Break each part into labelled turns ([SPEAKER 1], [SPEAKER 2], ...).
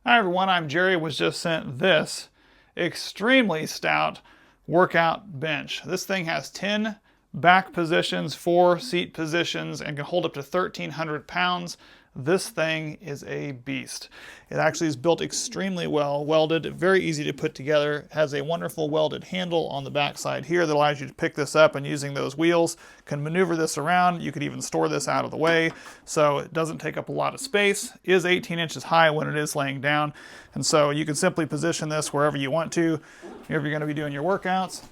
[SPEAKER 1] Hi everyone, I'm Jerry. Was just sent this extremely stout workout bench. This thing has 10 back positions, 4 seat positions, and can hold up to 1,300 pounds. This thing is a beast. It actually is built extremely well, welded, very easy to put together. It has a wonderful welded handle on the back side here that allows you to pick this up, and using those wheels can maneuver this around. You could even store this out of the way, so it doesn't take up a lot of space. It is 18 inches high when it is laying down, and so you can simply position this wherever you want to, if you're going to be doing your workouts.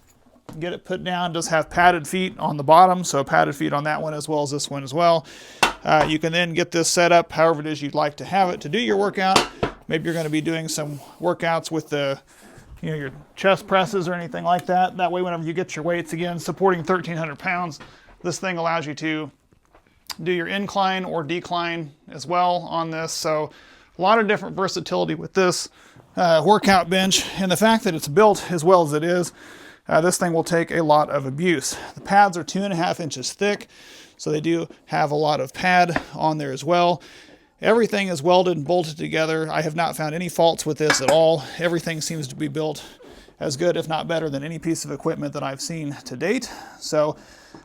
[SPEAKER 1] Get it put down. It does have padded feet on the bottom, so padded feet on that one as well as this one as well. You can then get this set up however it is you'd like to have it to do your workout. Maybe you're going to be doing some workouts with the, your chest presses or anything like that. That way, whenever you get your weights, again, supporting 1,300 pounds, this thing allows you to do your incline or decline as well on this. So a lot of different versatility with this workout bench, and the fact that it's built as well as it is, this thing will take a lot of abuse. The pads are 2.5 inches thick, so they do have a lot of pad on there as well. Everything is welded and bolted together. I have not found any faults with this at all. Everything seems to be built as good, if not better, than any piece of equipment that I've seen to date. So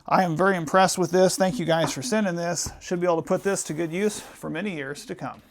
[SPEAKER 1] I am very impressed with this. Thank you guys for sending this. Should be able to put this to good use for many years to come.